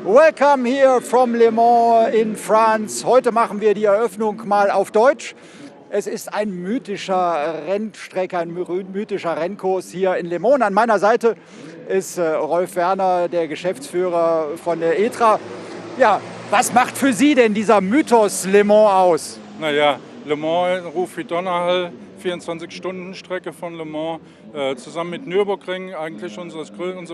Welcome here from Le Mans in France. Heute machen wir die Eröffnung mal auf Deutsch. Es ist ein mythischer Rennstrecke, ein mythischer Rennkurs hier in Le Mans. An meiner Seite ist Rolf Werner, der Geschäftsführer von der ETRA. Ja, was macht für Sie denn dieser Mythos Le Mans aus? Naja, Le Mans, Ruf wie Donnerhall, 24-Stunden-Strecke von Le Mans, zusammen mit Nürburgring, eigentlich unsere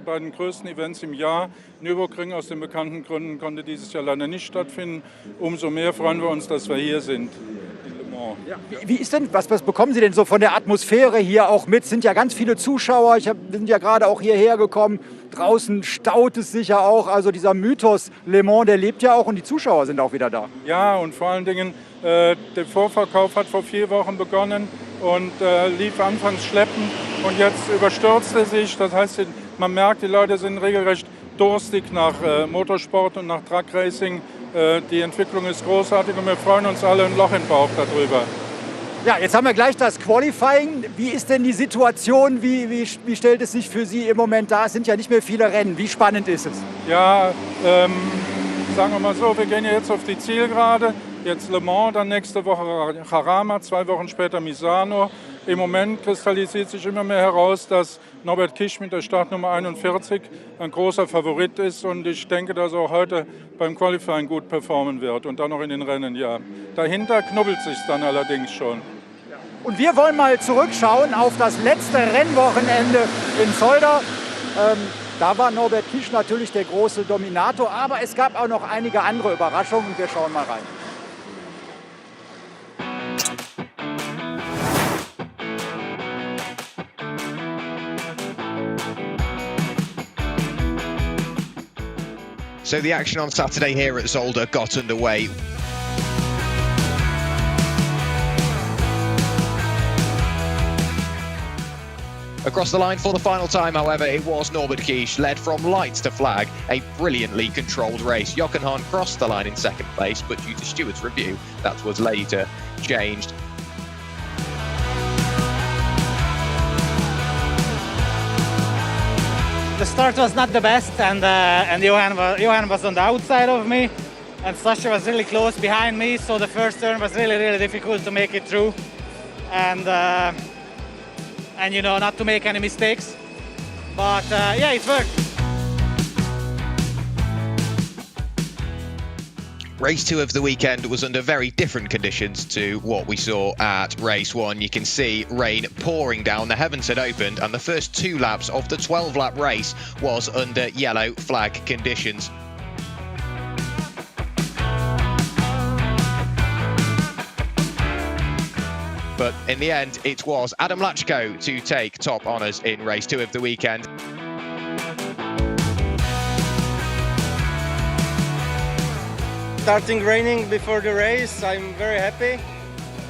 beiden größten Events im Jahr. Nürburgring aus den bekannten Gründen konnte dieses Jahr leider nicht stattfinden. Umso mehr freuen wir uns, dass wir hier sind. Ja. Wie ist denn, was bekommen Sie denn so von der Atmosphäre hier auch mit? Es sind ja ganz viele Zuschauer, wir sind ja gerade auch hierher gekommen. Draußen staut es sicher auch. Also dieser Mythos Le Mans, der lebt ja auch und die Zuschauer sind auch wieder da. Ja, und vor allen Dingen, der Vorverkauf hat vor 4 Wochen begonnen und lief anfangs schleppend und jetzt überstürzt er sich. Das heißt, man merkt, die Leute sind regelrecht durstig nach Motorsport und nach Truck Racing. Die Entwicklung ist großartig und wir freuen uns alle ein Loch im Bauch darüber. Ja, jetzt haben wir gleich das Qualifying. Wie ist denn die Situation? Wie stellt es sich für Sie im Moment dar? Es sind ja nicht mehr viele Rennen. Wie spannend ist es? Ja, sagen wir mal so, wir gehen jetzt auf die Zielgerade. Jetzt Le Mans, dann nächste Woche Jarama, 2 Wochen später Misano. Im Moment kristallisiert sich immer mehr heraus, dass Norbert Kisch mit der Startnummer 41 ein großer Favorit ist. Und ich denke, dass er auch heute beim Qualifying gut performen wird und dann noch in den Rennen, ja. Dahinter knubbelt sich dann allerdings schon. Und wir wollen mal zurückschauen auf das letzte Rennwochenende in Zolder. Da war Norbert Kisch natürlich der große Dominator, aber es gab auch noch einige andere Überraschungen. Wir schauen mal rein. So the action on Saturday here at Zolder got underway. Across the line for the final time, however, it was Norbert Kisch, led from lights to flag, a brilliantly controlled race. Jochen Hahn crossed the line in second place, but due to stewards' review, that was later changed. The start was not the best, and Johan was on the outside of me, and Sasha was really close behind me. So the first turn was really difficult to make it through, and you know, not to make any mistakes. But yeah, it worked. Race 2 of the weekend was under very different conditions to what we saw at race 1. You can see rain pouring down, the heavens had opened, and the first 2 laps of the 12-lap race was under yellow flag conditions. But in the end, it was Adam Latchko to take top honours in race 2 of the weekend. Starting raining before the race, I'm very happy.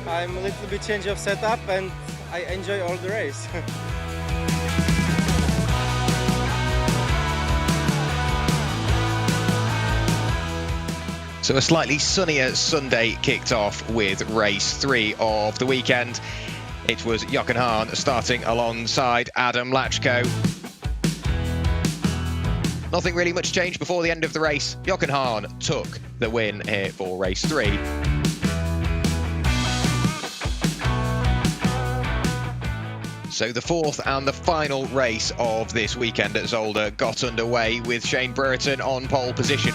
I'm a little bit change of setup and I enjoy all the race. So a slightly sunnier Sunday kicked off with race 3 of the weekend. It was Jochen Hahn starting alongside Adam Latchko. Nothing really much changed before the end of the race. Jochen Hahn took the win here for race 3. So the 4th and the final race of this weekend at Zolder got underway with Shane Brayton on pole position.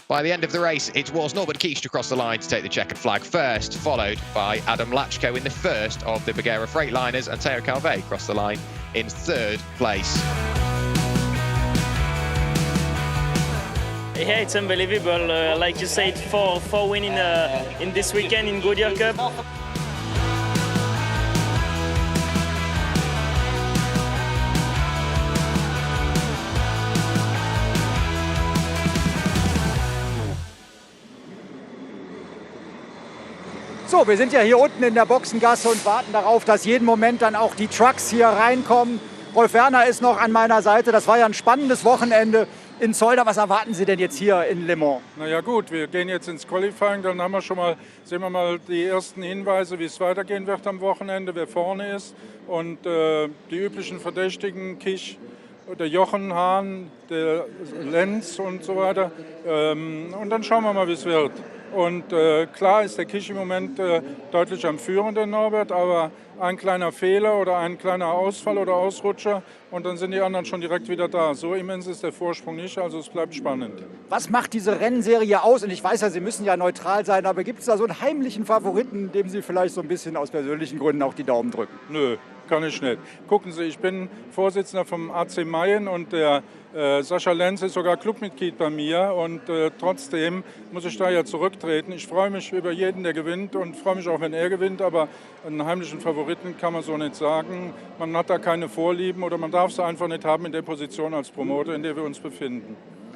By the end of the race, it was Norbert Kisch to cross the line to take the checkered flag first, followed by Adam Latchko in the first of the Bagheera Freightliners, and Teo Calvei crossed the line in 3rd place. Yeah, it's unbelievable. Like you said, four wins in this weekend in Goodyear Cup. So, wir sind ja hier unten in der Boxengasse und warten darauf, dass jeden Moment dann auch die Trucks hier reinkommen. Rolf Werner ist noch an meiner Seite. Das war ja ein spannendes Wochenende. in Zolder. Was erwarten Sie denn jetzt hier in Le Mans? Naja gut, wir gehen jetzt ins Qualifying, dann haben wir sehen wir mal die ersten Hinweise, wie es weitergehen wird am Wochenende, wer vorne ist. Und die üblichen Verdächtigen, Kich, der Jochen, Hahn, der Lenz und so weiter. Und dann schauen wir mal, wie es wird. Und klar ist der Kich im Moment deutlich am Führenden, Norbert, aber ein kleiner Fehler oder ein kleiner Ausfall oder Ausrutscher und dann sind die anderen schon direkt wieder da. So immens ist der Vorsprung nicht, also es bleibt spannend. Was macht diese Rennserie aus? Und ich weiß ja, Sie müssen ja neutral sein, aber gibt es da so einen heimlichen Favoriten, dem Sie vielleicht so ein bisschen aus persönlichen Gründen auch die Daumen drücken? Nö, kann ich nicht. Gucken Sie, ich bin Vorsitzender vom AC Mayen und der Sascha Lenz ist sogar Clubmitglied bei mir und trotzdem muss ich da ja zurücktreten. Ich freue mich über jeden, der gewinnt und freue mich auch, wenn er gewinnt, aber einen heimlichen Favoriten kann man so nicht sagen. Man hat da keine Vorlieben oder man darf es einfach nicht haben in der Position als Promoter, in der wir uns befinden.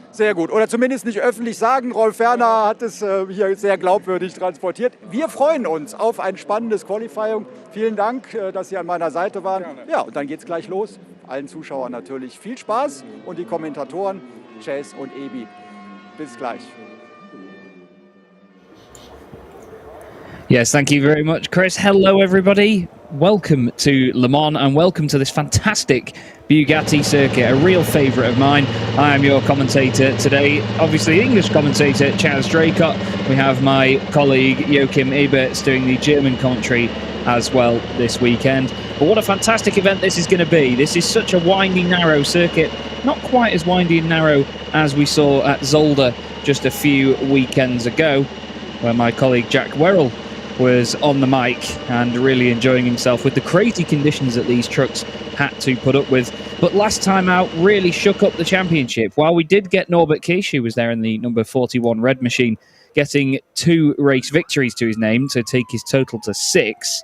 Sehr gut. Oder zumindest nicht öffentlich sagen. Rolf Ferner hat es hier sehr glaubwürdig transportiert. Wir freuen uns auf ein spannendes Qualifying. Vielen Dank, dass Sie an meiner Seite waren. Gerne. Ja, und dann geht's gleich los. Allen Zuschauern natürlich viel Spaß und die Kommentatoren Chase und Ebi. Bis gleich. Yes, thank you very much, Chris. Hello, everybody. Welcome to Le Mans and welcome to this fantastic Bugatti circuit, a real favourite of mine. I am your commentator today, obviously English commentator Chaz Draycott. We have my colleague Joachim Eberts doing the German commentary as well this weekend. But what a fantastic event this is going to be. This is such a windy, narrow circuit, not quite as windy and narrow as we saw at Zolder just a few weekends ago, where my colleague Jack Werrell was on the mic and really enjoying himself with the crazy conditions that these trucks had to put up with. But last time out really shook up the championship. While we did get Norbert Kisch, who was there in the number 41 red machine, getting 2 race victories to his name to take his total to 6,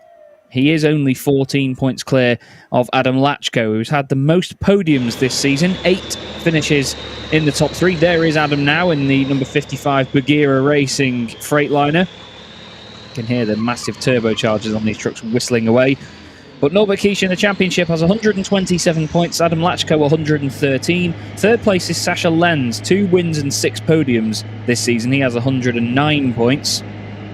he is only 14 points clear of Adam Latchko, who's had the most podiums this season, 8 finishes in the top 3. There is Adam now in the number 55 Bagheera Racing Freightliner. You can hear the massive turbochargers on these trucks whistling away. But Norbert Kisch in the championship has 127 points, Adam Latchko 113. Third place is Sascha Lenz, 2 wins and 6 podiums this season. He has 109 points.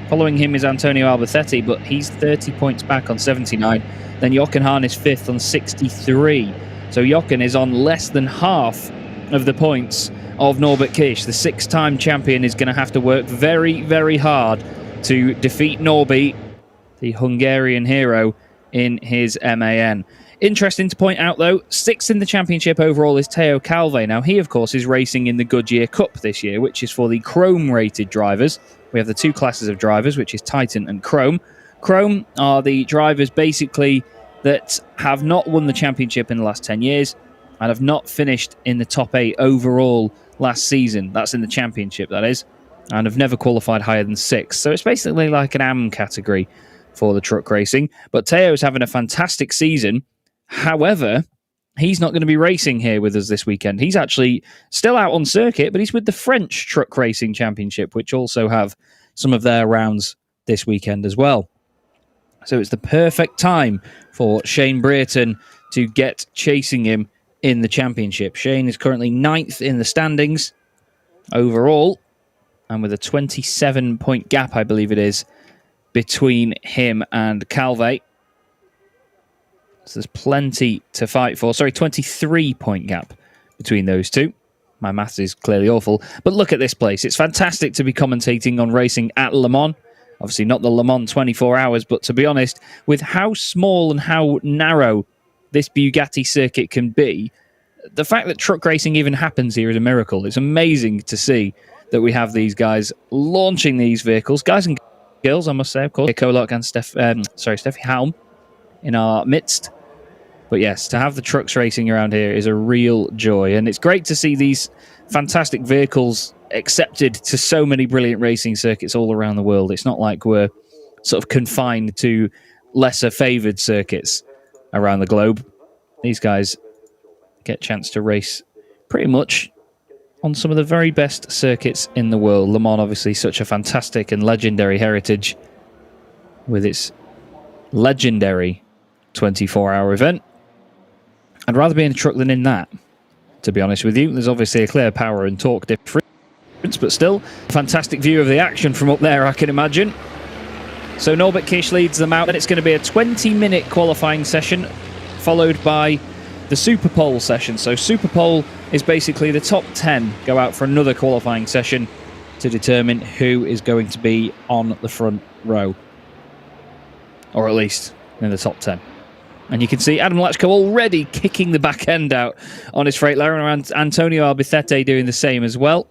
Following him is Antonio Albacete, but he's 30 points back on 79. Then Jochen Hahn is 5th on 63. So Jochen is on less than half of the points of Norbert Kisch. The 6-time champion is going to have to work very, very hard to defeat Norby, the Hungarian hero, in his MAN. Interesting to point out, though, 6th in the championship overall is Teo Calvei. Now, he, of course, is racing in the Goodyear Cup this year, which is for the Chrome-rated drivers. We have the 2 classes of drivers, which is Titan and Chrome. Chrome are the drivers, basically, that have not won the championship in the last 10 years and have not finished in the top 8 overall last season. That's in the championship, that is. And have never qualified higher than 6th. So it's basically like an AM category for the truck racing. But Teo's having a fantastic season. However, he's not going to be racing here with us this weekend. He's actually still out on circuit, but he's with the French Truck Racing Championship, which also have some of their rounds this weekend as well. So it's the perfect time for Shane Brayton to get chasing him in the championship. Shane is currently 9th in the standings overall, and with a 27-point gap, I believe it is, between him and Calvei. So there's plenty to fight for. Sorry, 23-point gap between those two. My maths is clearly awful. But look at this place. It's fantastic to be commentating on racing at Le Mans. Obviously not the Le Mans 24 hours, but to be honest, with how small and how narrow this Bugatti circuit can be, the fact that truck racing even happens here is a miracle. It's amazing to see that we have these guys launching these vehicles. Guys and girls, I must say, of course. Kolak and Steffi Halm in our midst. But yes, to have the trucks racing around here is a real joy. And it's great to see these fantastic vehicles accepted to so many brilliant racing circuits all around the world. It's not like we're sort of confined to lesser favoured circuits around the globe. These guys get a chance to race pretty much on some of the very best circuits in the world. Le Mans, obviously, such a fantastic and legendary heritage with its legendary 24-hour event. I'd rather be in a truck than in that, to be honest with you. There's obviously a clear power and torque difference, but still, fantastic view of the action from up there, I can imagine. So Norbert Kish leads them out, and it's going to be a 20-minute qualifying session, followed by the Super Pole session. So Super Pole is basically the top 10 go out for another qualifying session to determine who is going to be on the front row, or at least in the top 10. And you can see Adam Latchko already kicking the back end out on his Freightliner, and Antonio Albacete doing the same as well.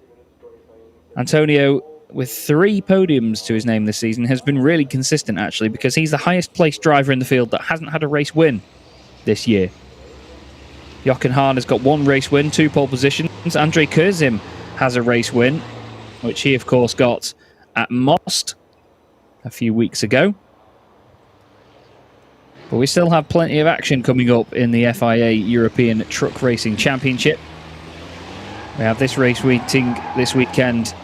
Antonio, with 3 podiums to his name this season, has been really consistent, actually, because he's the highest placed driver in the field that hasn't had a race win this year. Jochen Hahn has got 1 race win, 2 pole positions. Andre Kurzim has a race win, which he, of course, got at Most a few weeks ago. But we still have plenty of action coming up in the FIA European Truck Racing Championship. We have this race meeting this weekend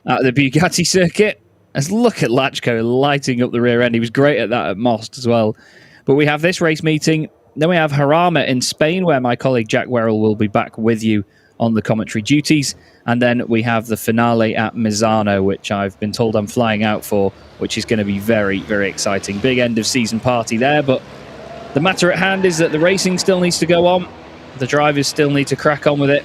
at the Bugatti circuit. Let's look at Latchko lighting up the rear end. He was great at that at Most as well. But we have this race meeting. Then we have Jarama in Spain, where my colleague Jack Werrell will be back with you on the commentary duties. And then we have the finale at Misano, which I've been told I'm flying out for, which is going to be very, very exciting. Big end of season party there, but the matter at hand is that the racing still needs to go on. The drivers still need to crack on with it.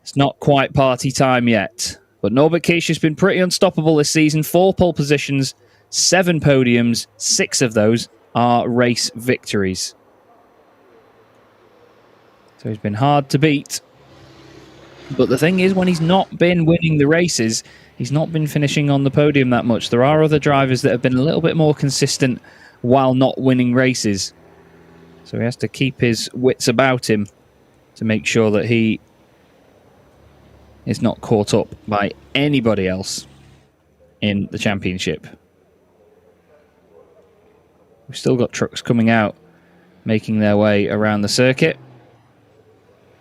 It's not quite party time yet. But Norbert Kish has been pretty unstoppable this season. 4 pole positions, 7 podiums, 6 of those are race victories. So he's been hard to beat. But the thing is, when he's not been winning the races, he's not been finishing on the podium that much. There are other drivers that have been a little bit more consistent while not winning races. So he has to keep his wits about him to make sure that he is not caught up by anybody else in the championship. We've still got trucks coming out, making their way around the circuit.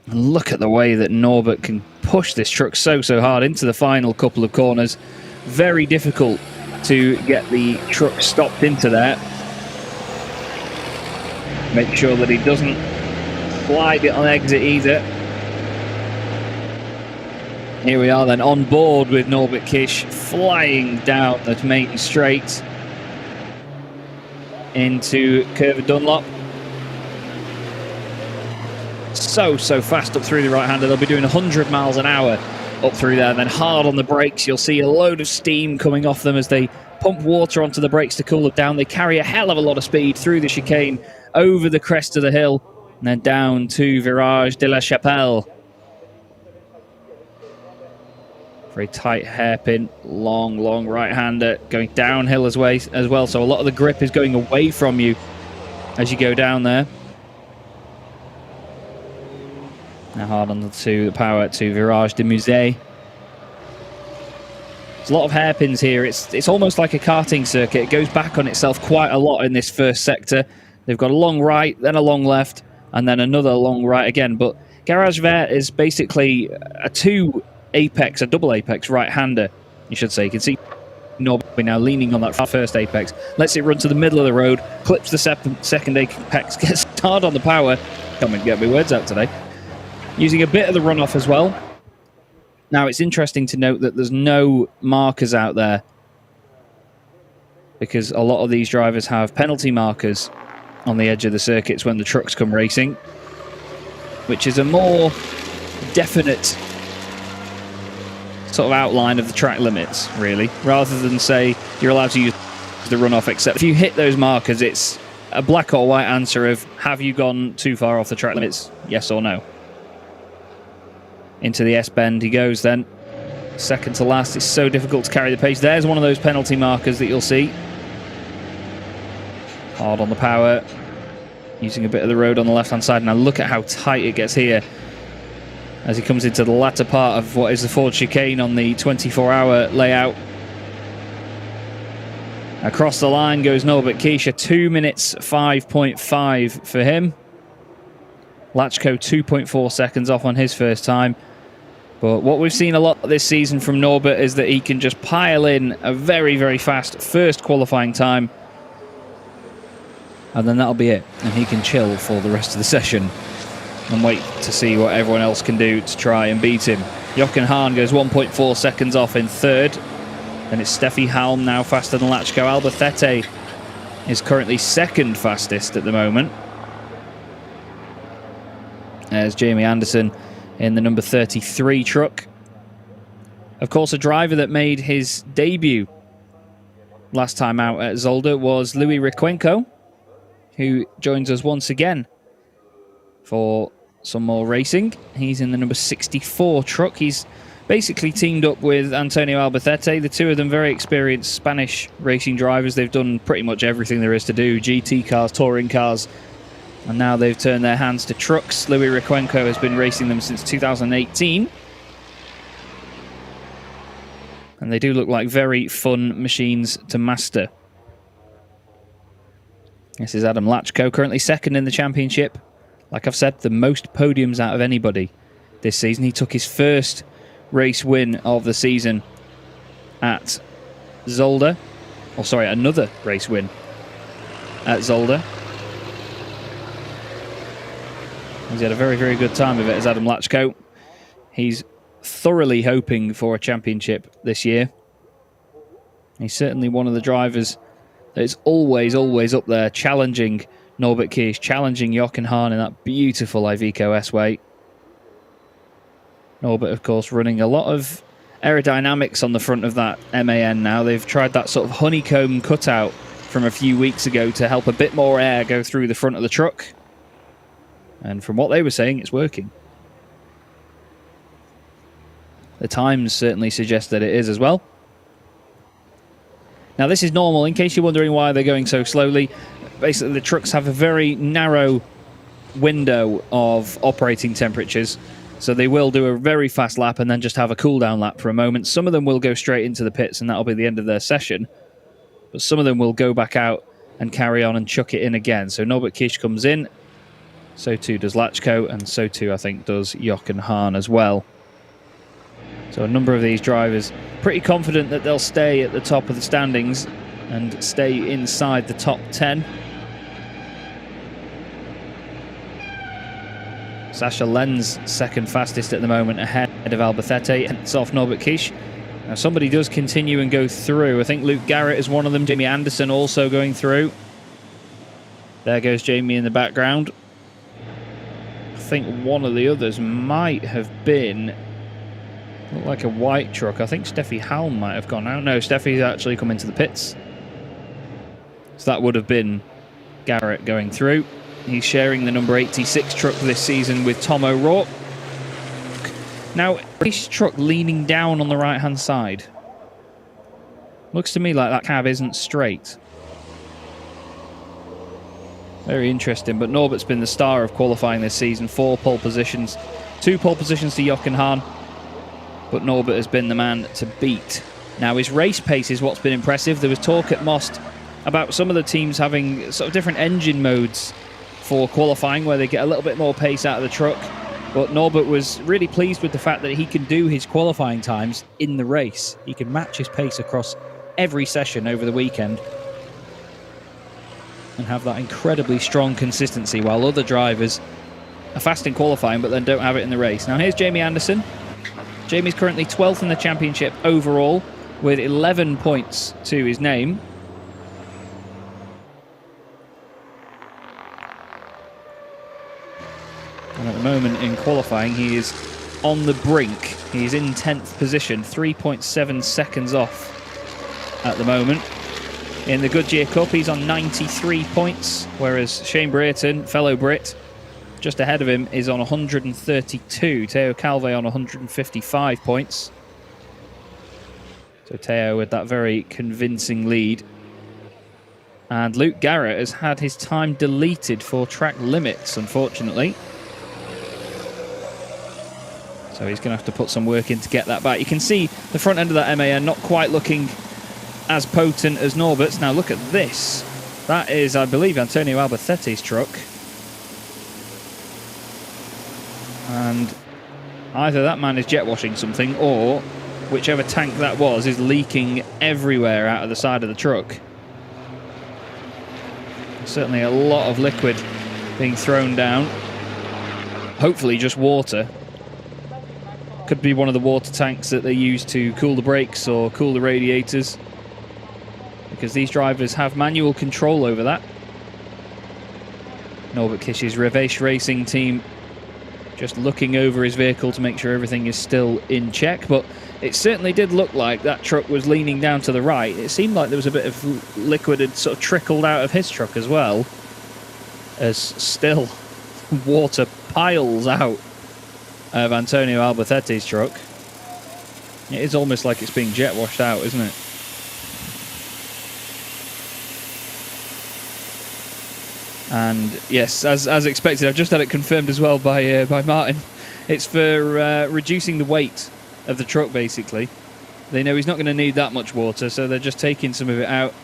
And look at the way that Norbert can push this truck so hard into the final couple of corners. Very difficult to get the truck stopped into there. Make sure that he doesn't slide it on exit either. Here we are then on board with Norbert Kish, flying down the main straight into Curve Dunlop. So fast up through the right-hander. They'll be doing 100 miles an hour up through there, and then hard on the brakes. You'll see a load of steam coming off them as they pump water onto the brakes to cool it down. They carry a hell of a lot of speed through the chicane, over the crest of the hill, and then down to Virage de la Chapelle. Very tight hairpin, long right-hander, going downhill as well. So a lot of the grip is going away from you as you go down there. Now hard on the power to Virage de Musée. There's a lot of hairpins here. It's almost like a karting circuit. It goes back on itself quite a lot in this first sector. They've got a long right, then a long left, and then another long right again. But Garage Vert is basically a double apex right-hander, you should say. You can see Norbert now leaning on that first apex, lets it run to the middle of the road, clips the second apex, gets hard on the power. Can't even get my words out today. Using a bit of the runoff as well. Now, it's interesting to note that there's no markers out there, because a lot of these drivers have penalty markers on the edge of the circuits when the trucks come racing, which is a more definite sort of outline of the track limits, really, rather than say you're allowed to use the runoff, except if you hit those markers, it's a black or white answer of, have you gone too far off the track limits, yes or no. Into the S-bend he goes then. Second to last. It's so difficult to carry the pace. There's one of those penalty markers that you'll see. Hard on the power. Using a bit of the road on the left-hand side. Now look at how tight it gets here as he comes into the latter part of what is the Ford chicane on the 24-hour layout. Across the line goes Norbert Kish. 2 minutes 5.5 for him. Latchko 2.4 seconds off on his first time. But what we've seen a lot this season from Norbert is that he can just pile in a very fast first qualifying time, and then that'll be it, and he can chill for the rest of the session. and wait to see what everyone else can do to try and beat him. Jochen Hahn goes 1.4 seconds off in third. And it's Steffi Halm now faster than Latchko. Albacete is currently second fastest at the moment. There's Jamie Anderson in the number 33 truck. Of course, a driver that made his debut last time out at Zolder was Louis Rikwenko, who joins us once again for some more racing. He's in the number 64 truck. He's basically teamed up with Antonio Albacete. The two of them very experienced Spanish racing drivers. They've done pretty much everything there is to do. GT cars, touring cars. And now they've turned their hands to trucks. Louis Rikwenko has been racing them since 2018. And they do look like very fun machines to master. This is Adam Latchko, currently second in the championship. Like I've said, the most podiums out of anybody this season. He took his first race win of the season at Zolder. Or sorry, another race win at Zolder. He's had a very, very good time of it as Adam Latchko. He's thoroughly hoping for a championship this year. He's certainly one of the drivers that is always, always up there, challenging Norbert Kish, challenging Jochen Hahn in that beautiful Iveco S-Way. Norbert, of course, running a lot of aerodynamics on the front of that MAN now. They've tried that sort of honeycomb cutout from a few weeks ago to help a bit more air go through the front of the truck. And from what they were saying, it's working. The times certainly suggest that it is as well. Now, this is normal. In case you're wondering why they're going so slowly, basically the trucks have a very narrow window of operating temperatures. So they will do a very fast lap and then just have a cool-down lap for a moment. Some of them will go straight into the pits and that'll be the end of their session. But some of them will go back out and carry on and chuck it in again. So Norbert Kish comes in. So too does Latchko. And so too, I think, does Jochen Hahn as well. So a number of these drivers pretty confident that they'll stay at the top of the standings and stay inside the top 10. Sasha Lenz second fastest at the moment, ahead of Albacete. It's off Norbert Kish. Now somebody does continue and go through. I think Luke Garrett is one of them. Jamie Anderson also going through. There goes Jamie in the background. I think one of the others might have been, looked like a white truck. I think Steffi Halm might have gone out. No, Steffi's actually come into the pits. So that would have been Garrett going through. He's sharing the number 86 truck this season with Tom O'Rourke. Now, this truck leaning down on the right-hand side. Looks to me like that cab isn't straight. Very interesting, but Norbert's been the star of qualifying this season. 4 pole positions. 2 pole positions to Jochen Hahn. But Norbert has been the man to beat. Now, his race pace is what's been impressive. There was talk at Most about some of the teams having sort of different engine modes for qualifying, where they get a little bit more pace out of the truck. But Norbert was really pleased with the fact that he can do his qualifying times in the race. He can match his pace across every session over the weekend and have that incredibly strong consistency, while other drivers are fast in qualifying but then don't have it in the race. Now here's Jamie Anderson. Jamie's currently 12th in the championship overall with 11 points to his name. And at the moment in qualifying, he is on the brink. He's in 10th position, 3.7 seconds off at the moment. In the Goodyear Cup, he's on 93 points, whereas Shane Brayton, fellow Brit, just ahead of him, is on 132. Teo Calvei on 155 points. So Teo with that very convincing lead. And Luke Garrett has had his time deleted for track limits, unfortunately. So he's going to have to put some work in to get that back. You can see the front end of that MAN not quite looking as potent as Norbert's. Now look at this. That is, I believe, Antonio Albacete's truck. And either that man is jet washing something, or whichever tank that was is leaking everywhere out of the side of the truck. Certainly a lot of liquid being thrown down. hopefully just water. Could be one of the water tanks that they use to cool the brakes or cool the radiators, because these drivers have manual control over that. Norbert Kisch's Revesh Racing team just looking over his vehicle to make sure everything is still in check, but it certainly did look like that truck was leaning down to the right. It seemed like there was a bit of liquid had sort of trickled out of his truck as well, as still water piles out of Antonio Albertetti's truck. It is almost like it's being jet washed out, isn't it? And yes, as expected, I've just had it confirmed as well by Martin. It's for reducing the weight of the truck, basically. They know he's not going to need that much water, so they're just taking some of it out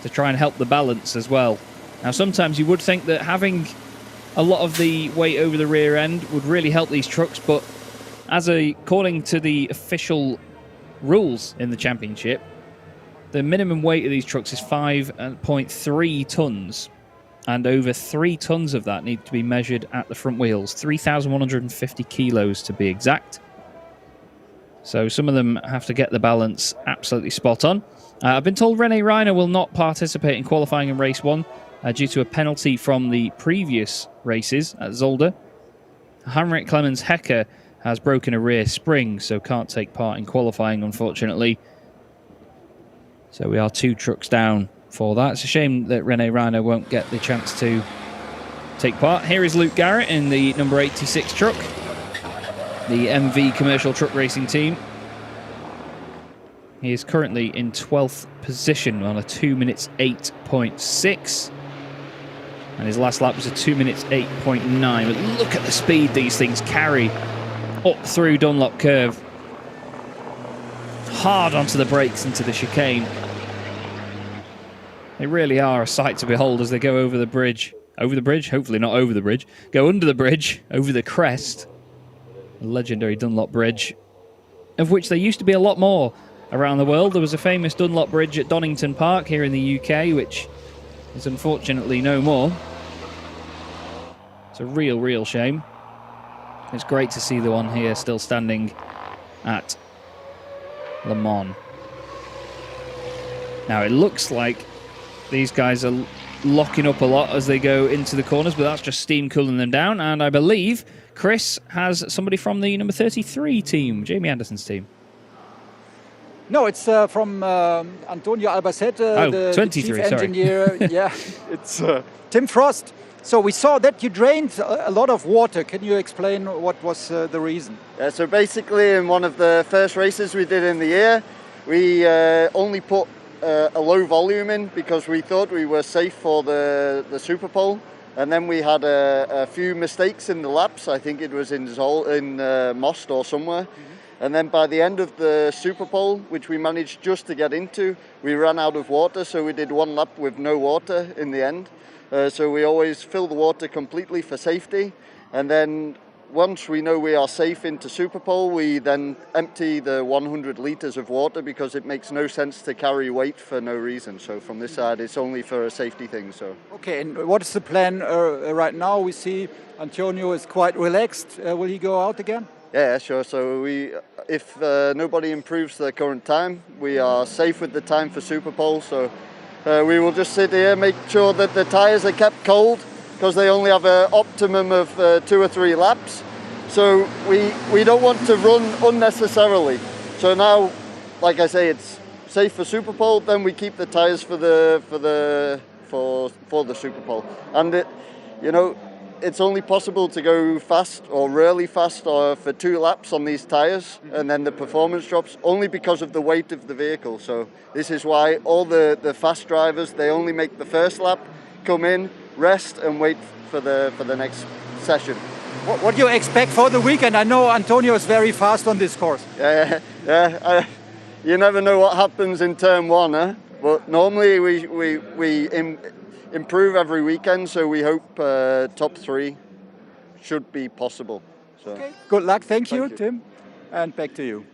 to try and help the balance as well. Now, sometimes you would think that having a lot of the weight over the rear end would really help these trucks, but according to the official rules in the championship, the minimum weight of these trucks is 5.3 tons. And over 3 tons of that need to be measured at the front wheels. 3,150 kilos to be exact. So some of them have to get the balance absolutely spot on. I've been told René Reiner will not participate in qualifying in race 1 due to a penalty from the previous races at Zolder. Heinrich Clemens Hecker has broken a rear spring, so can't take part in qualifying, unfortunately. So we are 2 trucks down for that. It's a shame that René Reiner won't get the chance to take part. Here is Luke Garrett in the number 86 truck, the MV Commercial Truck Racing team. He is currently in 12th position on a 2 minutes 8.6, and his last lap was a 2 minutes 8.9. But look at the speed these things carry up through Dunlop Curve, hard onto the brakes into the chicane. They really are a sight to behold as they go over the bridge. Over the bridge? Hopefully not over the bridge. Go under the bridge, over the crest. The legendary Dunlop Bridge, of which there used to be a lot more around the world. There was a famous Dunlop Bridge at Donington Park here in the UK, which is unfortunately no more. It's a real shame. It's great to see the one here still standing at Le Mans. Now it looks like these guys are locking up a lot as they go into the corners, but that's just steam cooling them down. And I believe Chris has somebody from the number 33 team, Jamie Anderson's team. No, it's from Antonio Albacete, the 23, chief engineer. Yeah, it's Tim Frost. So we saw that you drained a lot of water. Can you explain what was the reason? Yeah, so basically in one of the first races we did in the year, we only put a low volume in because we thought we were safe for the Super Pole, and then we had a few mistakes in the laps. I think it was in Most or somewhere. And then by the end of the Super Pole, which we managed just to get into, we ran out of water, so we did 1 lap with no water in the end. So we always fill the water completely for safety, and then once we know we are safe into Super Pole, we then empty the 100 litres of water because it makes no sense to carry weight for no reason. So from this side, it's only for a safety thing. So okay, and what is the plan right now? We see Antonio is quite relaxed. Will he go out again? Yeah, sure. So if nobody improves their current time, we are safe with the time for Super Pole. So we will just sit here, make sure that the tyres are kept cold, because they only have an optimum of 2 or 3 laps. So we don't want to run unnecessarily. So now, like I say, it's safe for Super Pole, then we keep the tyres for the Super Pole. And it's only possible to go fast or really fast for 2 laps on these tyres, and then the performance drops only because of the weight of the vehicle. So this is why all the fast drivers, they only make the first lap, come in, rest and wait for the next session. What do you expect for the weekend? I know Antonio is very fast on this course. Yeah. You never know what happens in turn 1, huh? But normally we improve every weekend, so we hope top 3 should be possible. So. Okay. Good luck. Thank you, Tim. And back to you.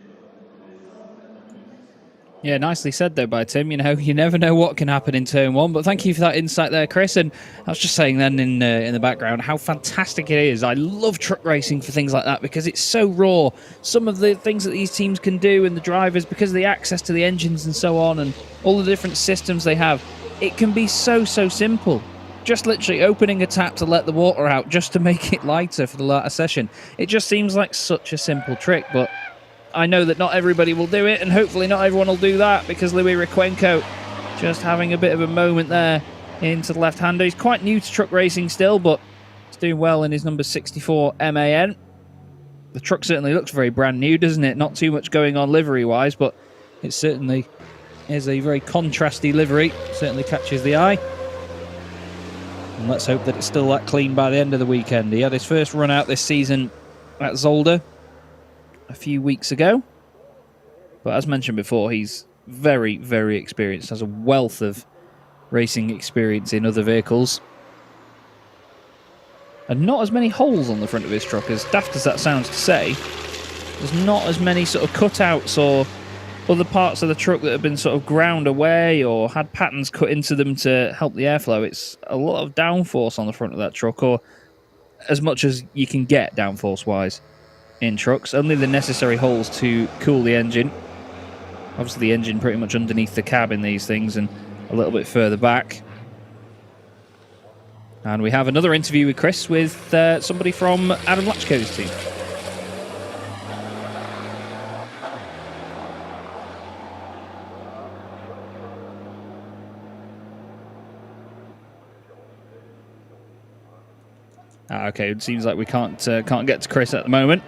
Yeah, nicely said though by Tim. You know, you never know what can happen in turn one. But thank you for that insight there, Chris. And I was just saying then in the background how fantastic it is. I love truck racing for things like that because it's so raw. Some of the things that these teams can do and the drivers, because of the access to the engines and so on, and all the different systems they have, it can be so simple. Just literally opening a tap to let the water out just to make it lighter for the latter session. It just seems like such a simple trick, but I know that not everybody will do it, and hopefully not everyone will do that, because Louis Requenco just having a bit of a moment there into the left-hander. He's quite new to truck racing still, but he's doing well in his number 64 MAN. The truck certainly looks very brand new, doesn't it? Not too much going on livery-wise, but it certainly is a very contrasty livery. Certainly catches the eye. And let's hope that it's still that clean by the end of the weekend. He had his first run out this season at Zolder a few weeks ago, but as mentioned before, he's very experienced, has a wealth of racing experience in other vehicles, and not as many holes on the front of his truck, as daft as that sounds to say. There's not as many sort of cutouts or other parts of the truck that have been sort of ground away or had patterns cut into them to help the airflow. It's a lot of downforce on the front of that truck, or as much as you can get downforce wise in trucks. Only the necessary holes to cool the engine. Obviously the engine pretty much underneath the cab in these things and a little bit further back. And we have another interview with Chris with somebody from Adam Latchko's team. Okay, it seems like we can't get to Chris at the moment,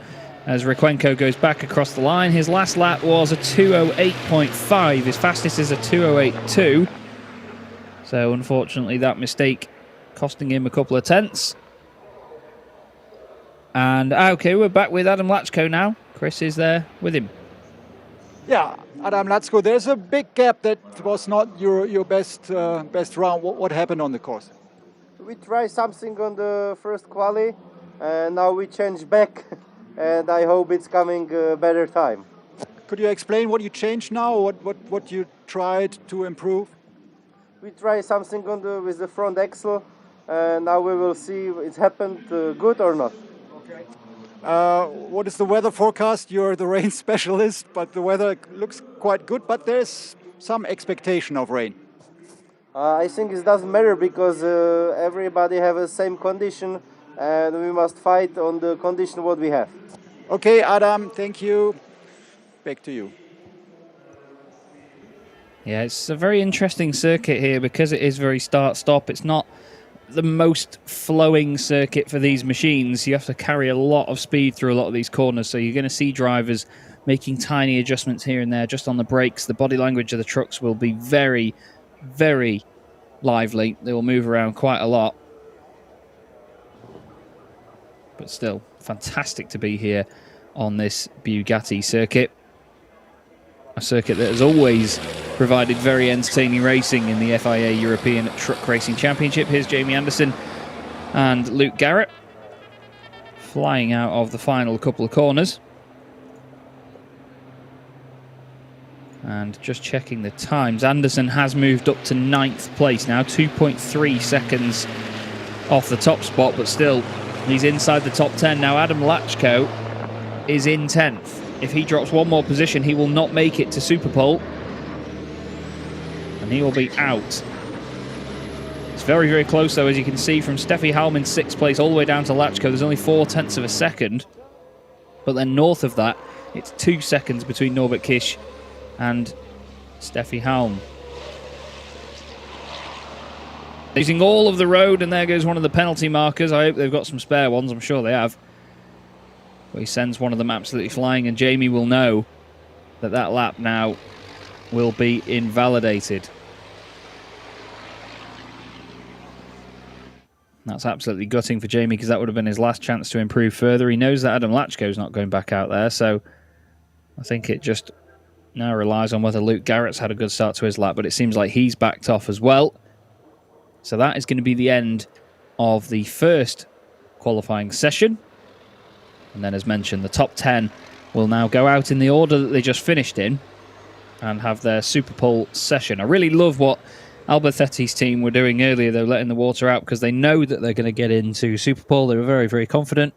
as Requenco goes back across the line. His last lap was a 2:08.5. His fastest is a 2:08.2. So unfortunately that mistake costing him a couple of tenths. And okay, we're back with Adam Latchko now. Chris is there with him. Yeah, Adam Latchko, there's a big gap. That was not your best round. What happened on the course? We tried something on the first quali, and now we change back, and I hope it's coming a better time. Could you explain what you changed now? What you tried to improve? We try something with the front axle, and now we will see if it's happened good or not. Okay. What is the weather forecast? You're the rain specialist, but the weather looks quite good, but there's some expectation of rain. I think it doesn't matter, because everybody have the same condition, and we must fight on the condition what we have. Okay, Adam, thank you. Back to you. Yeah, it's a very interesting circuit here because it is very start-stop. It's not the most flowing circuit for these machines. You have to carry a lot of speed through a lot of these corners, so you're going to see drivers making tiny adjustments here and there just on the brakes. The body language of the trucks will be very lively. They will move around quite a lot. But still, fantastic to be here on this Bugatti circuit. A circuit that has always provided very entertaining racing in the FIA European Truck Racing Championship. Here's Jamie Anderson and Luke Garrett flying out of the final couple of corners. And just checking the times, Anderson has moved up to 9th place now, 2.3 seconds off the top spot, but still, he's inside the top 10. Now Adam Latchko is in 10th. If he drops one more position, he will not make it to Superpole, and he will be out. It's very close though, as you can see, from Steffi Halm in 6th place all the way down to Latchko. There's only 0.4 of a second, but then north of that, it's 2 seconds between Norbert Kisch and Steffi Halm. Using all of the road, and there goes one of the penalty markers. I hope they've got some spare ones. I'm sure they have. But he sends one of them absolutely flying, and Jamie will know that that lap now will be invalidated. That's absolutely gutting for Jamie, because that would have been his last chance to improve further. He knows that Adam Latchko's not going back out there, so I think it just now relies on whether Luke Garrett's had a good start to his lap, but it seems like he's backed off as well. So that is going to be the end of the first qualifying session. And then, as mentioned, the top 10 will now go out in the order that they just finished in. and have their Super Pole session. I really love what Alberthetti's team were doing earlier, though, letting the water out because they know that they're going to get into Super Pole. They were very, very confident.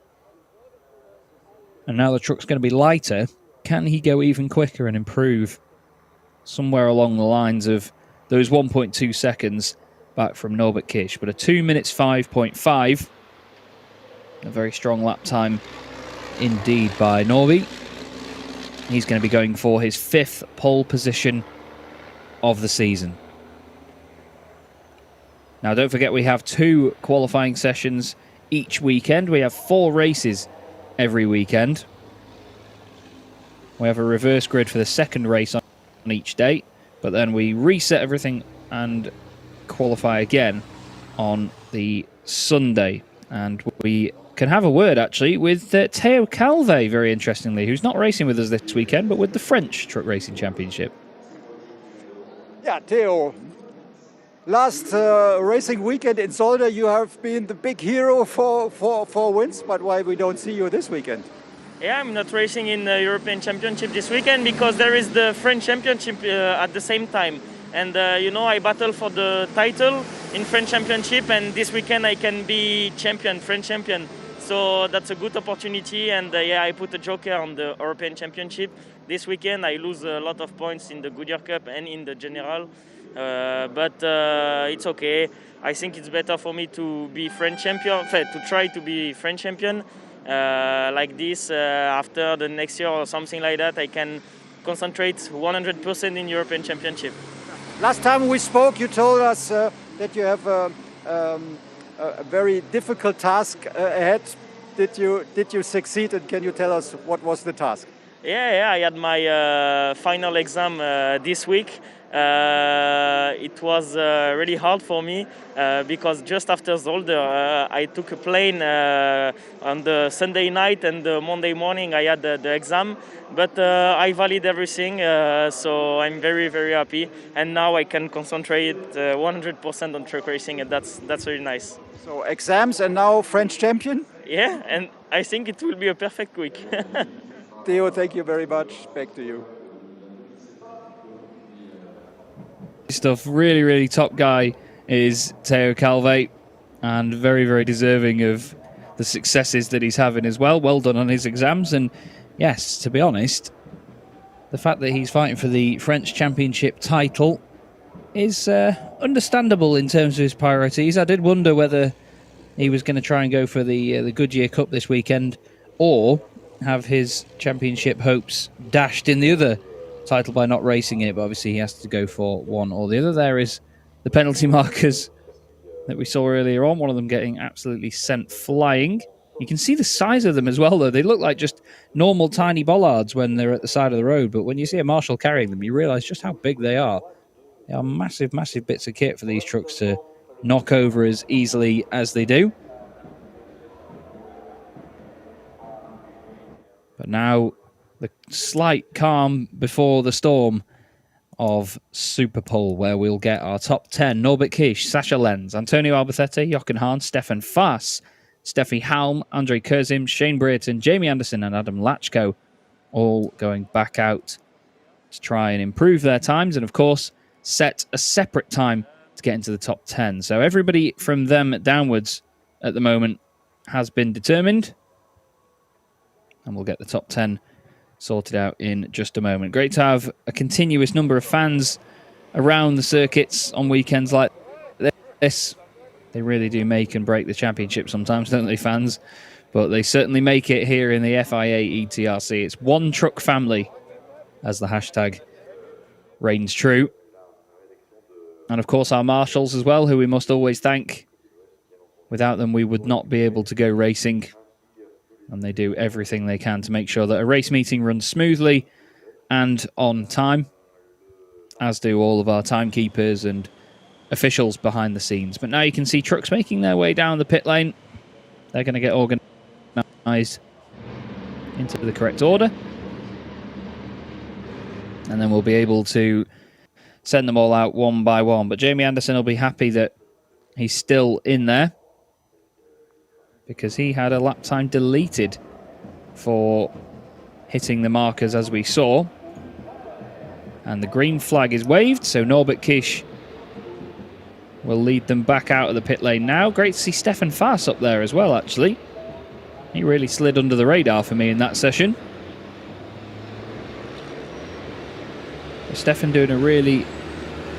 And now the truck's going to be lighter. Can he go even quicker and improve somewhere along the lines of those 1.2 seconds back from Norbert Kish? But a 2 minutes 5.5. A very strong lap time indeed by Norby. He's going to be going for his 5th pole position of the season. Now, don't forget, we have 2 qualifying sessions each weekend. We have 4 races every weekend. We have a reverse grid for the second race on each day, but then we reset everything and qualify again on the Sunday. And we can have a word, actually, with Teo Calvei, very interestingly, who's not racing with us this weekend, but with the French Truck Racing Championship. Yeah, Teo, last racing weekend in Zolder, you have been the big hero for wins, but why we don't see you this weekend? Yeah, I'm not racing in the European Championship this weekend because there is the French Championship at the same time. And, I battle for the title in French Championship, and this weekend I can be champion, French champion. So that's a good opportunity, and I put a joker on the European Championship. This weekend I lose a lot of points in the Goodyear Cup and in the General. But it's okay. I think it's better for me to be French champion, to try to be French champion. Like this, after the next year or something like that, I can concentrate 100% in European Championship. Last time we spoke, you told us that you have a very difficult task ahead. Did you succeed, and can you tell us what was the task? Yeah, I had my final exam this week. It was really hard for me because just after Zolder, I took a plane on the Sunday night, and the Monday morning I had the exam. But I valid everything, so I'm very, very happy. And now I can concentrate 100% on truck racing, and that's really nice. So exams and now French champion? Yeah, and I think it will be a perfect week. Theo, thank you very much. Back to you. Stuff. Really, really top guy is Teo Calvei, and very, very deserving of the successes that he's having as well. Well done on his exams, and yes, to be honest, the fact that he's fighting for the French Championship title is understandable in terms of his priorities. I did wonder whether he was going to try and go for the Goodyear Cup this weekend, or have his championship hopes dashed in the other title by not racing it, but obviously he has to go for one or the other. There is the penalty markers that we saw earlier on, one of them getting absolutely sent flying. You can see the size of them as well, though. They look like just normal tiny bollards when they're at the side of the road, but when you see a marshal carrying them, you realise just how big they are. They are massive, massive bits of kit for these trucks to knock over as easily as they do. But now, the slight calm before the storm of Super Pole, where we'll get our top 10. Norbert Kish, Sascha Lenz, Antonio Alberthetti, Jochen Hahn, Stefan Faas, Steffi Halm, Andre Kurzim, Shane Brayton, Jamie Anderson and Adam Latchko, all going back out to try and improve their times and, of course, set a separate time to get into the top 10. So everybody from them downwards at the moment has been determined, and we'll get the top 10 sorted out in just a moment. Great to have a continuous number of fans around the circuits on weekends like this. They really do make and break the championship sometimes, don't they, fans? But they certainly make it here in the FIA ETRC. It's one truck family, as the hashtag reigns true. And of course our marshals as well, who we must always thank. Without them, we would not be able to go racing. And they do everything they can to make sure that a race meeting runs smoothly and on time, as do all of our timekeepers and officials behind the scenes. But now you can see trucks making their way down the pit lane. They're going to get organised into the correct order. And then we'll be able to send them all out one by one. But Jamie Anderson will be happy that he's still in there, because he had a lap time deleted for hitting the markers, as we saw. And the green flag is waved, so Norbert Kish will lead them back out of the pit lane now. Great to see Stefan Faas up there as well, actually. He really slid under the radar for me in that session. Stefan doing a really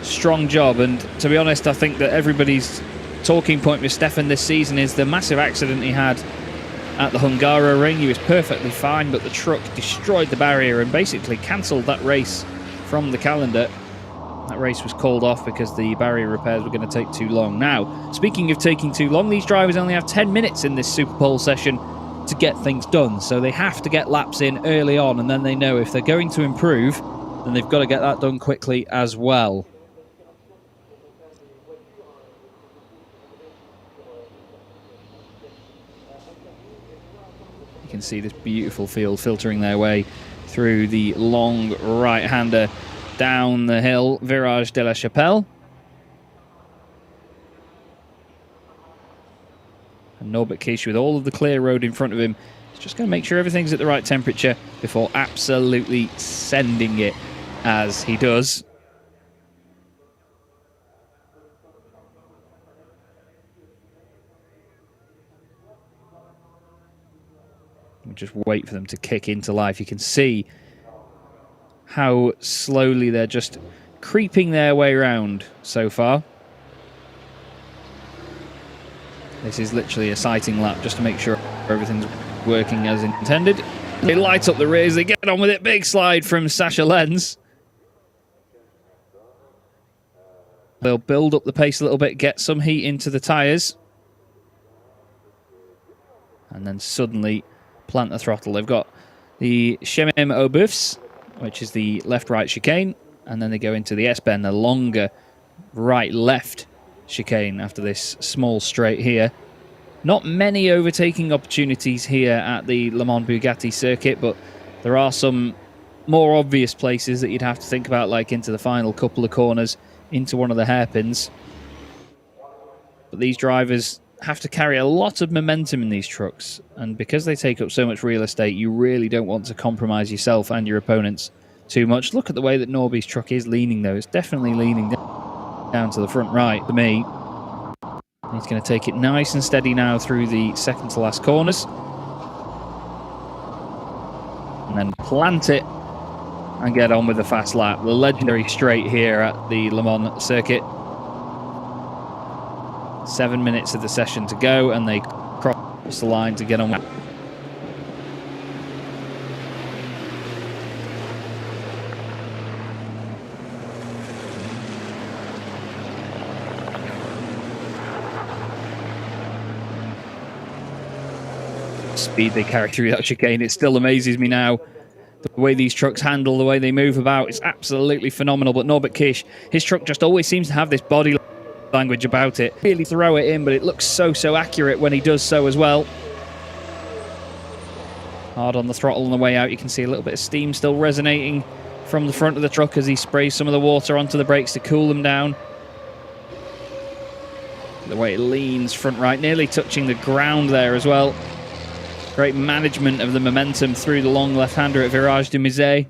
strong job, and to be honest, I think that everybody's talking point with Stefan this season is the massive accident he had at the Hungaro ring. He was perfectly fine, but the truck destroyed the barrier and basically cancelled that race from the calendar. That race was called off because the barrier repairs were going to take too long. Now, speaking of taking too long, these drivers only have 10 minutes in this Super Pole session to get things done, so they have to get laps in early on, and then they know if they're going to improve, then they've got to get that done quickly as well. You can see this beautiful field filtering their way through the long right-hander down the hill, Virage de la Chapelle. And Norbert Kish, with all of the clear road in front of him, is just going to make sure everything's at the right temperature before absolutely sending it as he does. We just wait for them to kick into life. You can see how slowly they're just creeping their way around so far. This is literally a sighting lap just to make sure everything's working as intended. They light up the rears, they get on with it. Big slide from Sasha Lenz. They'll build up the pace a little bit, get some heat into the tyres, and then suddenly plant the throttle. They've got the Chemin aux Boeufs, which is the left-right chicane, and then they go into the S-bend, the longer right-left chicane after this small straight here. Not many overtaking opportunities here at the Le Mans Bugatti circuit, but there are some more obvious places that you'd have to think about, like into the final couple of corners, into one of the hairpins. But these drivers have to carry a lot of momentum in these trucks, and because they take up so much real estate, you really don't want to compromise yourself and your opponents too much. Look at the way that Norby's truck is leaning, though. It's definitely leaning down to the front right for me. He's going to take it nice and steady now through the second to last corners, and then plant it and get on with the fast lap. The legendary straight here at the Le Mans circuit. 7 minutes of the session to go, and they cross the line to get on with it. Speed they carry through that chicane, it still amazes me now. The way these trucks handle, the way they move about, is absolutely phenomenal. But Norbert Kish, his truck just always seems to have this body language about it. Really throw it in, but it looks so accurate when he does so as well. Hard on the throttle on the way out. You can see a little bit of steam still resonating from the front of the truck as he sprays some of the water onto the brakes to cool them down. The way it leans front right, nearly touching the ground there as well. Great management of the momentum through the long left-hander at Virage de Musée.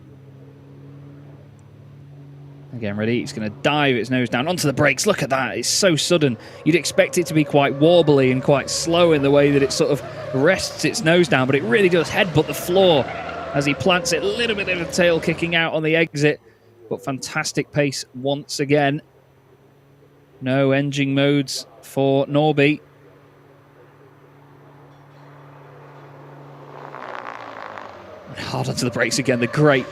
Again, ready, it's going to dive its nose down onto the brakes. Look at that, it's so sudden. You'd expect it to be quite warbly and quite slow in the way that it sort of rests its nose down, but it really does headbutt the floor as he plants it. A little bit of the tail kicking out on the exit, but fantastic pace once again. No engine modes for Norby. Hard onto the brakes again. The great,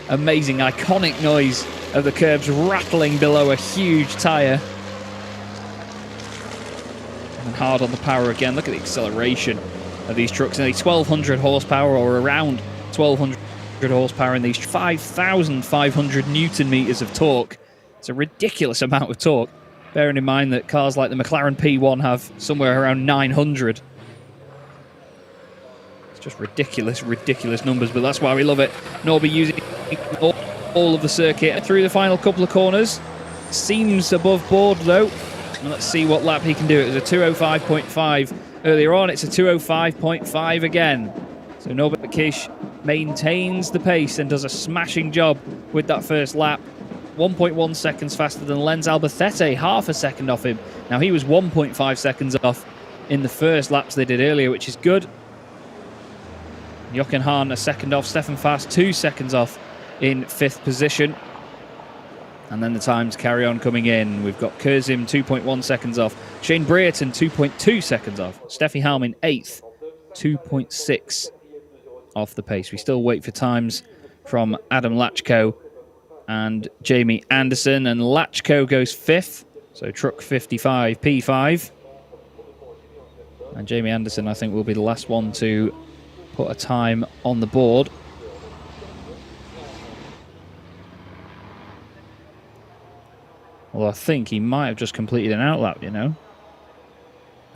amazing, iconic noise of the curbs rattling below a huge tyre. And hard on the power again. Look at the acceleration of these trucks. Nearly 1,200 horsepower, or around 1,200 horsepower in these. 5,500 Newton meters of torque. It's a ridiculous amount of torque, bearing in mind that cars like the McLaren P1 have somewhere around 900. Just ridiculous numbers, but that's why we love it. Norby using all of the circuit through the final couple of corners. Seems above board though. And let's see what lap he can do. It was a 2:05.5 earlier on. It's a 2:05.5 again. So Norbert Kish maintains the pace and does a smashing job with that first lap. 1.1 seconds faster than Lens Albacete, half a second off him. Now, he was 1.5 seconds off in the first laps they did earlier, which is good. Jochen Hahn a second off, Stefan Fast 2 seconds off in 5th position. And then the times carry on coming in. We've got Kurzim 2.1 seconds off, Shane Brayton 2.2 seconds off, Steffi Halm in 8th, 2.6 off the pace. We still wait for times from Adam Latchko and Jamie Anderson, and Latchko goes 5th, so truck 55 P5. And Jamie Anderson, I think, will be the last one to put a time on the board. Well, I think he might have just completed an outlap, you know.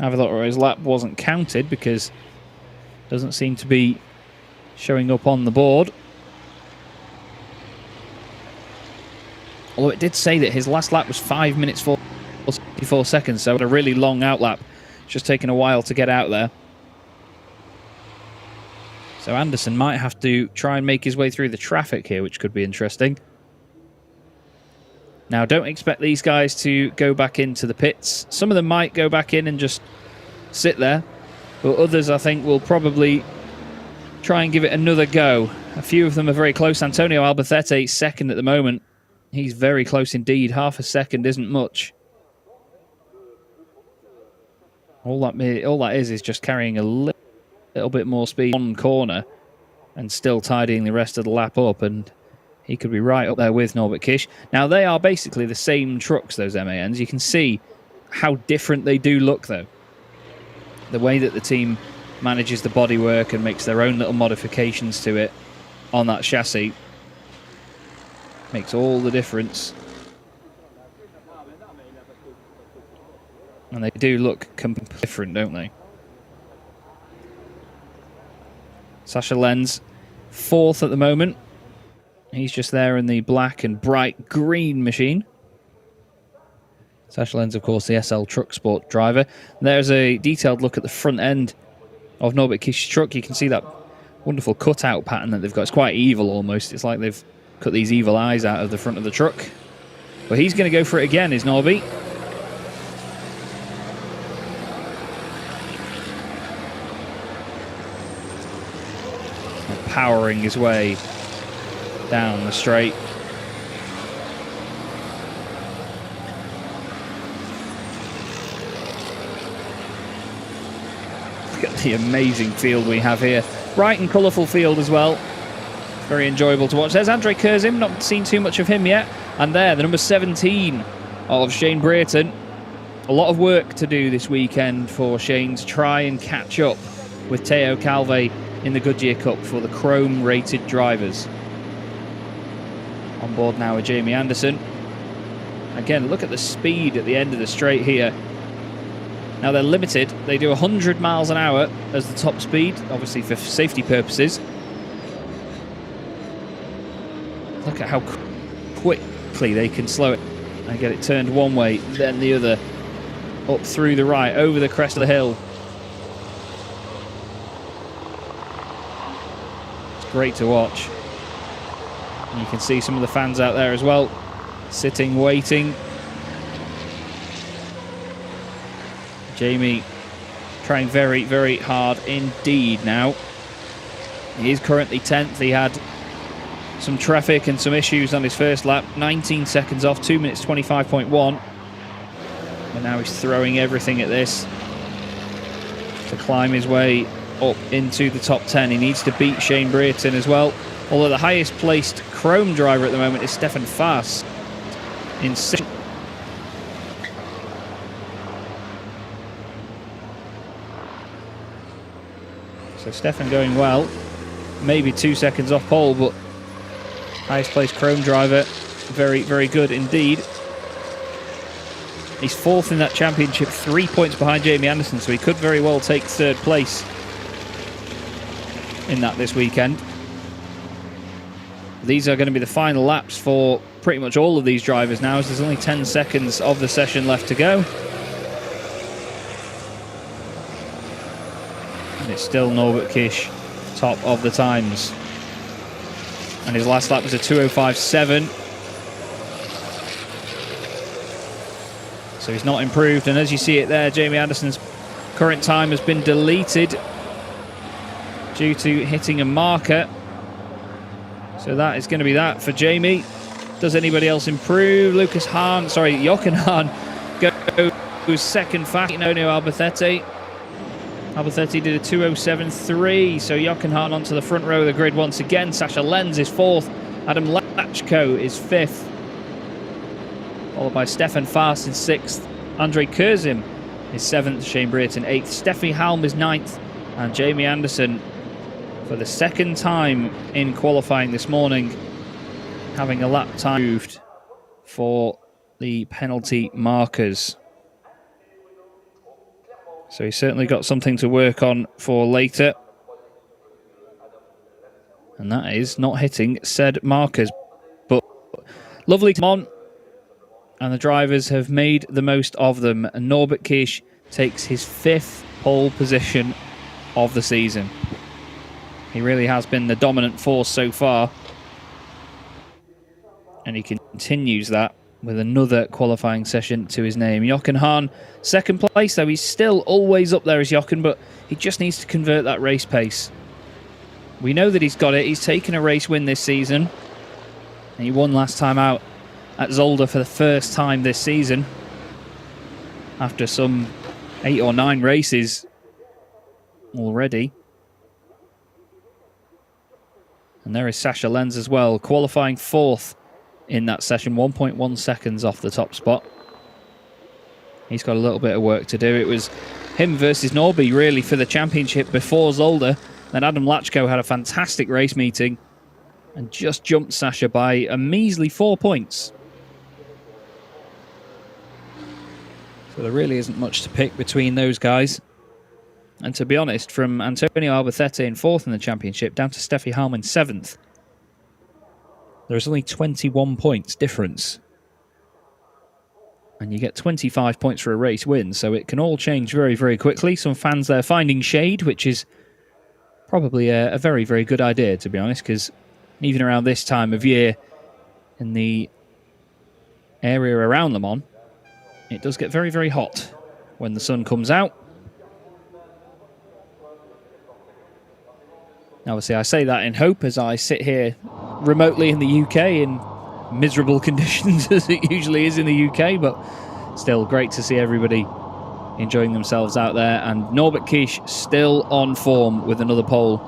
I thought his lap wasn't counted because it doesn't seem to be showing up on the board. Although it did say that his last lap was 5 minutes 44 seconds, so a really long outlap. It's just taken a while to get out there. So Anderson might have to try and make his way through the traffic here, which could be interesting. Now, don't expect these guys to go back into the pits. Some of them might go back in and just sit there, but others, I think, will probably try and give it another go. A few of them are very close. Antonio Albacete, second at the moment. He's very close indeed. Half a second isn't much. All that is just carrying a little bit more speed on corner and still tidying the rest of the lap up, and he could be right up there with Norbert Kish. Now, they are basically the same trucks, those MANs. You can see how different they do look, though. The way that the team manages the bodywork and makes their own little modifications to it on that chassis makes all the difference. And they do look completely different, don't they? Sasha Lenz, 4th at the moment. He's just there in the black and bright green machine. Sasha Lenz, of course, the SL Truck Sport driver. There's a detailed look at the front end of Norbert Kisch's truck. You can see that wonderful cutout pattern that they've got. It's quite evil almost. It's like they've cut these evil eyes out of the front of the truck. But he's going to go for it again, is Norby. Powering his way down the straight. Look at the amazing field we have here. Bright and colourful field as well. Very enjoyable to watch. There's Andre Kurzim, not seen too much of him yet. And there, the number 17 of Shane Brayton. A lot of work to do this weekend for Shane to try and catch up with Teo Calvei in the Goodyear Cup for the chrome-rated drivers. On board now with Jamie Anderson. Again, look at the speed at the end of the straight here. Now, they're limited. They do 100 miles an hour as the top speed, obviously for safety purposes. Look at how quickly they can slow it and get it turned one way, then the other, up through the right, over the crest of the hill. It's great to watch. And you can see some of the fans out there as well, sitting, waiting. Jamie trying very, very hard indeed now. He is currently 10th. He had some traffic and some issues on his first lap. 19 seconds off, 2 minutes 25.1. And now he's throwing everything at this to climb his way up into the top 10. He needs to beat Shane Brayton as well. Although the highest placed chrome driver at the moment is Stefan Fast in 6th. So Stefan going well, maybe 2 seconds off pole, but highest placed chrome driver, very, very good indeed. He's 4th in that championship, 3 points behind Jamie Anderson, so he could very well take 3rd place in that this weekend. These are going to be the final laps for pretty much all of these drivers now, as there's only 10 seconds of the session left to go. And it's still Norbert Kish, top of the times. And his last lap was a 2:05.7. So he's not improved, and as you see it there, Jamie Anderson's current time has been deleted due to hitting a marker. So that is going to be that for Jamie. Does anybody else improve? Jochen Hahn goes second fast. Antonio Albacete. Albacete did a 2:07.3, so Jochen Hahn onto the front row of the grid once again. Sasha Lenz is fourth. Adam Latchko is fifth. Followed by Stefan Fast in sixth. Andre Kurzim is seventh. Shane Brayton eighth. Steffi Halm is ninth. And Jamie Anderson, for the second time in qualifying this morning, having a lap time moved for the penalty markers. So he's certainly got something to work on for later. And that is not hitting said markers. But lovely to come on. And the drivers have made the most of them. And Norbert Kish takes his fifth pole position of the season. He really has been the dominant force so far. And he continues that with another qualifying session to his name. Jochen Hahn, second place, though he's still always up there as Jochen, but he just needs to convert that race pace. We know that he's got it. He's taken a race win this season. And he won last time out at Zolder for the first time this season, after some 8 or 9 races already. And there is Sasha Lenz as well, qualifying fourth in that session, 1.1 seconds off the top spot. He's got a little bit of work to do. It was him versus Norby, really, for the championship before Zolder. Then Adam Latchko had a fantastic race meeting and just jumped Sasha by a measly 4 points. So there really isn't much to pick between those guys. And to be honest, from Antonio Albacete in fourth in the championship down to Steffi Halm in seventh, there's only 21 points difference. And you get 25 points for a race win, so it can all change very, very quickly. Some fans there finding shade, which is probably a very, very good idea, to be honest, because even around this time of year, in the area around Le Mans, it does get very, very hot when the sun comes out. Obviously, I say that in hope as I sit here remotely in the UK in miserable conditions as it usually is in the UK, but still great to see everybody enjoying themselves out there. And Norbert Kish still on form with another pole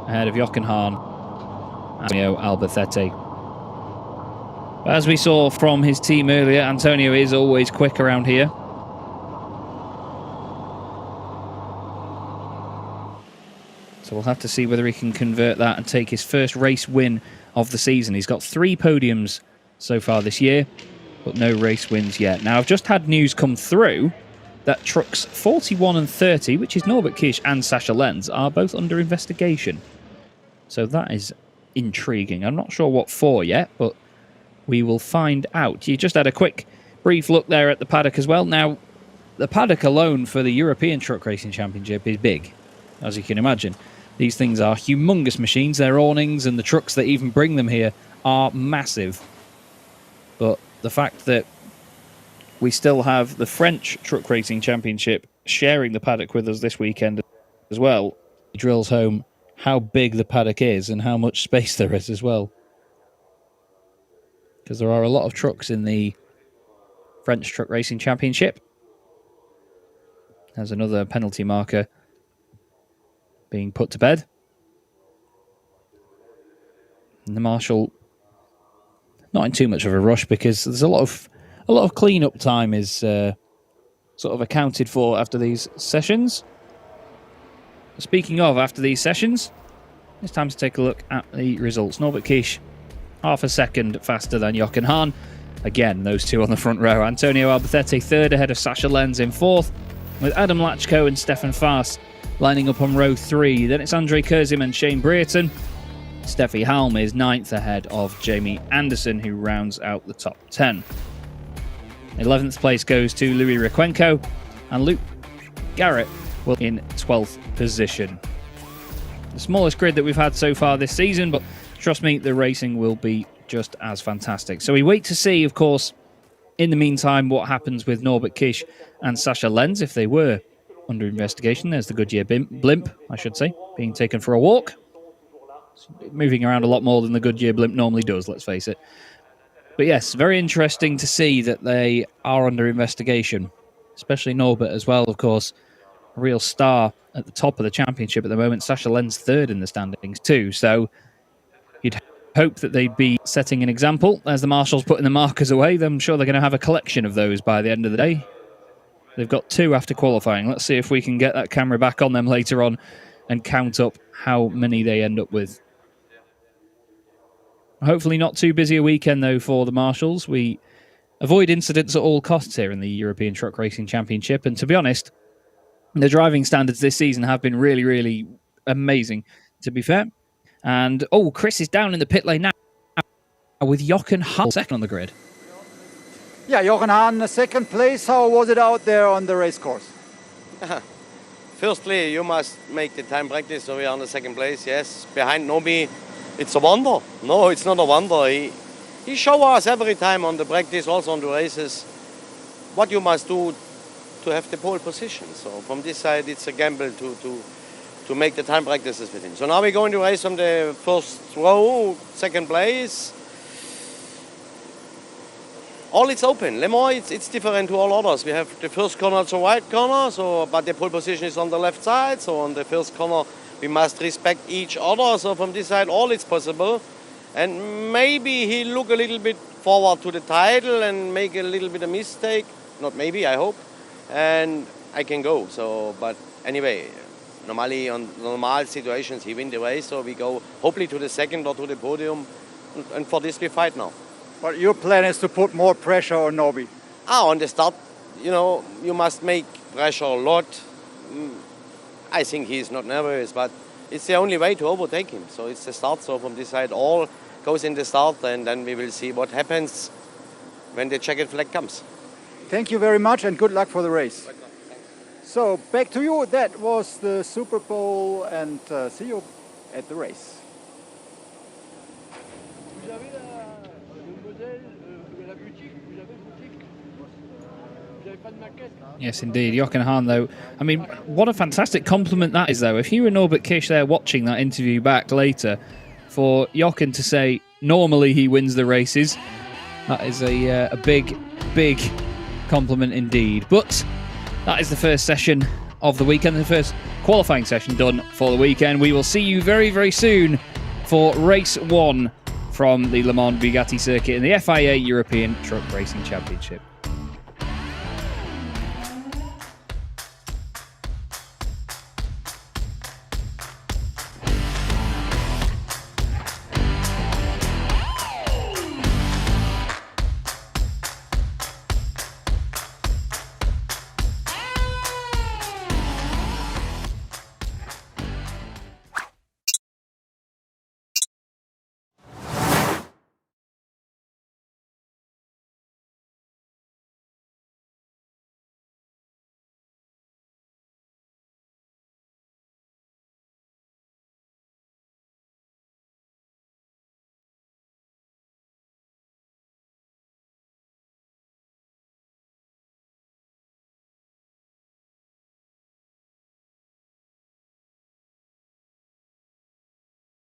ahead of Jochen Hahn and Antonio Albacete. But as we saw from his team earlier, Antonio is always quick around here. So we'll have to see whether he can convert that and take his first race win of the season. He's got 3 podiums so far this year, but no race wins yet. Now, I've just had news come through that trucks 41 and 30, which is Norbert Kish and Sasha Lenz, are both under investigation. So that is intriguing. I'm not sure what for yet, but we will find out. You just had a quick, brief look there at the paddock as well. Now, the paddock alone for the European Truck Racing Championship is big, as you can imagine. These things are humongous machines. Their awnings and the trucks that even bring them here are massive. But the fact that we still have the French Truck Racing Championship sharing the paddock with us this weekend as well drills home how big the paddock is and how much space there is as well. Because there are a lot of trucks in the French Truck Racing Championship. There's another penalty marker being put to bed. And the marshal not in too much of a rush because there's a lot of clean-up time is sort of accounted for after these sessions. Speaking of after these sessions, it's time to take a look at the results. Norbert Kish, half a second faster than Jochen Hahn. Again, those two on the front row. Antonio Albacete third ahead of Sasha Lenz in fourth, with Adam Latchko and Stefan Fast lining up on row 3. Then it's Andre Kurzim and Shane Brayton. Steffi Halm is ninth ahead of Jamie Anderson, who rounds out the top 10. 11th place goes to Louis Requenco, and Luke Garrett will in 12th position. The smallest grid that we've had so far this season, but trust me, the racing will be just as fantastic. So we wait to see, of course, In the meantime, what happens with Norbert Kish and Sascha Lenz if they were under investigation? There's the Goodyear blimp, I should say, being taken for a walk. It's moving around a lot more than the Goodyear blimp normally does, let's face it. But yes, very interesting to see that they are under investigation, especially Norbert as well, of course. A real star at the top of the championship at the moment. Sascha Lenz third in the standings too. So you'd hope that they'd be setting an example. As the marshals putting the markers away, I'm sure they're going to have a collection of those by the end of the day. They've got 2 after qualifying. Let's see if we can get that camera back on them later on and count up how many they end up with. Hopefully not too busy a weekend, though, for the marshals. We avoid incidents at all costs here in the European Truck Racing Championship. And to be honest, the driving standards this season have been really, really amazing, to be fair. And, oh, Chris is down in the pit lane now with Jochen Hahn second on the grid. Yeah, Jochen Hahn, second place. How was it out there on the race course? Firstly, you must make the time practice, so we are on the second place, yes. Behind Nobi, it's a wonder. No, it's not a wonder. He shows us every time on the practice, also on the races, what you must do to have the pole position. So from this side, it's a gamble to make the time practices with him. So now we're going to race from the first row, second place. All it's open. Le Mans, it's different to all others. We have the first corner, it's a wide corner, but the pole position is on the left side. So on the first corner, we must respect each other. So from this side, all it's possible. And maybe he look a little bit forward to the title and make a little bit of mistake. Not maybe, I hope. And I can go. So, but anyway, normally on normal situations, he win the race. So we go hopefully to the second or to the podium. And for this, we fight now. But your plan is to put more pressure on Nobi? On the start, you must make pressure a lot. I think he's not nervous, but it's the only way to overtake him. So it's the start. So from this side, all goes in the start, and then we will see what happens when the checkered flag comes. Thank you very much, and good luck for the race. So back to you. That was the Super Bowl, and see you at the race. Yes, indeed. Jochen Hahn, though, I mean, what a fantastic compliment that is, though. If you were Norbert Kish there watching that interview back later, for Jochen to say normally he wins the races, that is a big, big compliment indeed. But that is the first session of the weekend, the first qualifying session done for the weekend. We will see you very, very soon for race 1 from the Le Mans Bugatti circuit in the FIA European Truck Racing Championship.